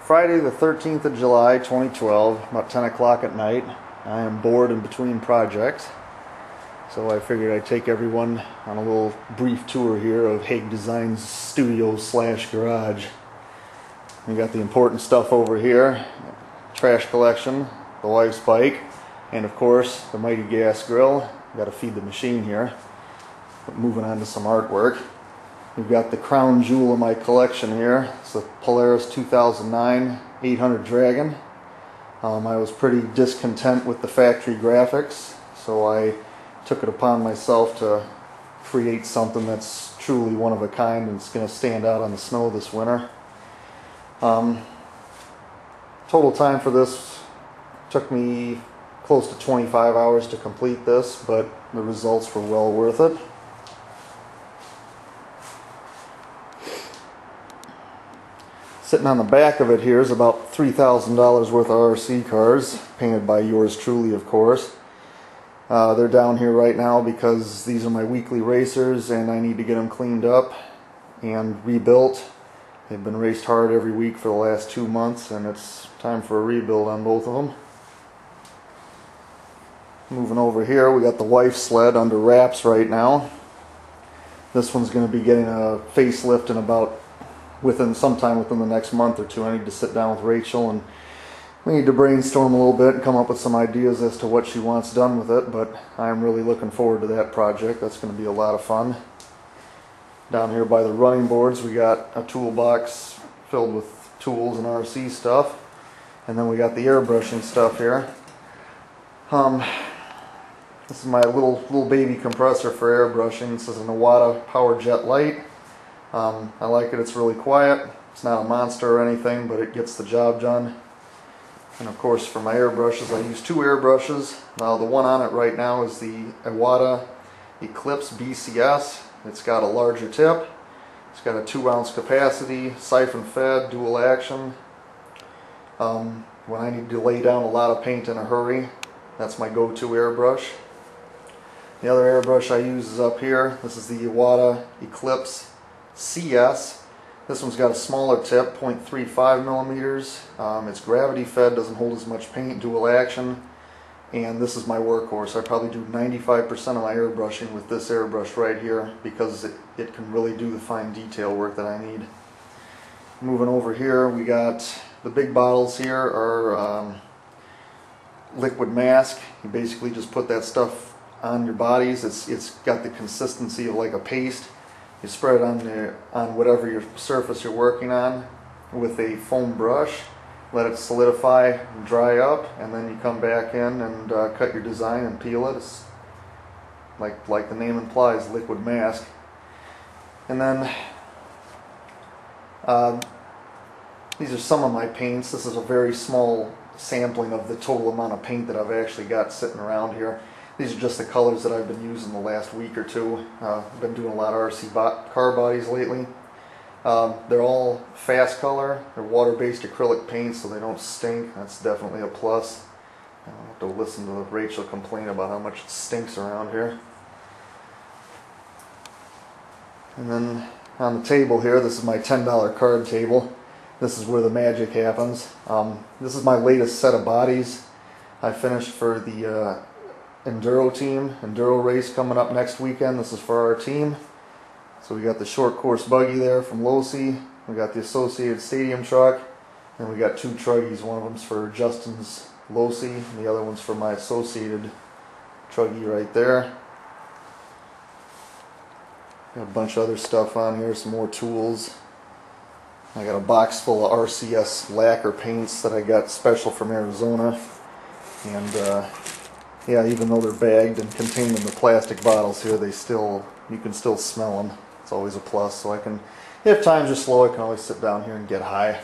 Friday the 13th of July 2012, about 10 o'clock at night. I am bored in between projects, so I figured I'd take everyone on a little brief tour here of Haigh Designz studio slash garage. We got the important stuff over here: trash collection, the wife's bike, and of course the mighty gas grill. Got to feed the machine here. But moving on to some artwork. We've got the crown jewel of my collection here. It's the Polaris 2009 800 Dragon. I was pretty discontent with the factory graphics, so I took it upon myself to create something that's truly one of a kind and it's going to stand out on the snow this winter. Total time for this took me close to 25 hours to complete this, but the results were well worth it. Sitting on the back of it here is about $3,000 worth of RC cars, painted by yours truly, of course. They're down here right now because these are my weekly racers and I need to get them cleaned up and rebuilt. They've been raced hard every week for the last 2 months and it's time for a rebuild on both of them. Moving over here, we got the wife sled under wraps right now. This one's going to be getting a facelift in sometime within the next month or two. I need to sit down with Rachel and we need to brainstorm a little bit and come up with some ideas as to what she wants done with it, but I'm really looking forward to that project. That's going to be a lot of fun. Down here by the running boards we got a toolbox filled with tools and RC stuff, and then we got the airbrushing stuff here. This is my little baby compressor for airbrushing. This is an Iwata Power Jet Light. I like it. It's really quiet. It's not a monster or anything, but it gets the job done. And of course for my airbrushes I use 2 airbrushes. Now the one on it right now is the Iwata Eclipse BCS. It's got a larger tip. It's got a 2-ounce capacity, siphon fed, dual action. When I need to lay down a lot of paint in a hurry, that's my go-to airbrush. The other airbrush I use is up here. This is the Iwata Eclipse CS. This one's got a smaller tip, 0.35 millimeters. It's gravity fed, doesn't hold as much paint, dual action, and this is my workhorse. I probably do 95% of my airbrushing with this airbrush right here because it can really do the fine detail work that I need. Moving over here, we got the big bottles here are liquid mask. You basically just put that stuff on your bodies. It's got the consistency of like a paste. You spread it on whatever your surface you're working on with a foam brush, let it solidify and dry up, and then you come back in and cut your design and peel it. It's like the name implies, liquid mask. And then these are some of my paints. This is a very small sampling of the total amount of paint that I've actually got sitting around here. These are just the colors that I've been using the last week or two. I've been doing a lot of RC car bodies lately. They're all fast color. They're water-based acrylic paints, so they don't stink. That's definitely a plus. I don't have to listen to Rachel complain about how much it stinks around here. And then on the table here, this is my $10 card table. This is where the magic happens. This is my latest set of bodies. I finished for the Enduro team, Enduro race coming up next weekend. This is for our team. So we got the short course buggy there from Losi. We got the Associated Stadium truck. And we got 2 truggies. One of them's for Justin's Losi, and the other one's for my Associated truggy right there. Got a bunch of other stuff on here, some more tools. I got a box full of RCS lacquer paints that I got special from Arizona. And yeah, even though they're bagged and contained in the plastic bottles here, you can still smell them. It's always a plus. So if times are slow, I can always sit down here and get high.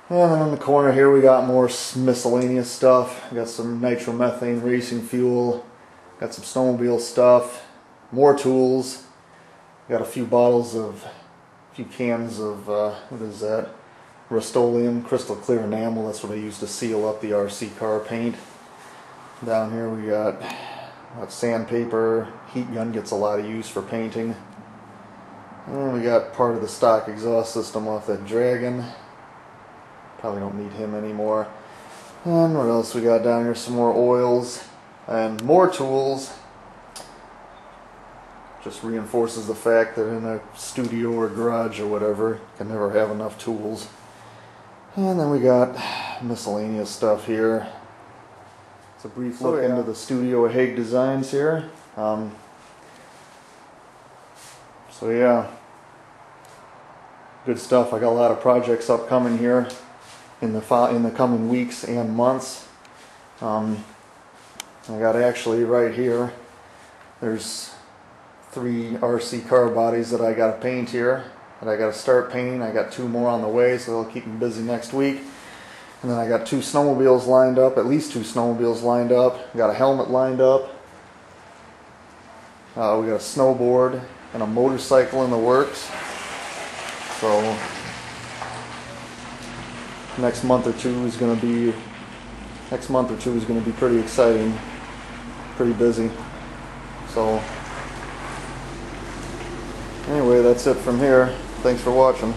And then in the corner here, we got more miscellaneous stuff. Got some nitromethane racing fuel. Got some snowmobile stuff. More tools. Got a few cans of what is that? Rust-Oleum crystal clear enamel. That's what I use to seal up the RC car paint. Down here we got sandpaper. Heat gun gets a lot of use for painting. And we got part of the stock exhaust system off that Dragon. Probably don't need him anymore. And what else we got down here? Some more oils and more tools. Just reinforces the fact that in a studio or garage or whatever, you can never have enough tools. And then we got miscellaneous stuff here. It's a brief look into the studio at Haigh Designz here. So yeah, good stuff. I got a lot of projects upcoming here in the coming weeks and months. I got actually right here, there's 3 RC car bodies that I got to paint here, that I got to start painting. I got 2 more on the way, so they'll keep me busy next week. And then I got 2 snowmobiles lined up, at least 2 snowmobiles lined up. Got a helmet lined up. We got a snowboard and a motorcycle in the works. So next month or two is going to be pretty exciting, pretty busy. So anyway, that's it from here. Thanks for watching.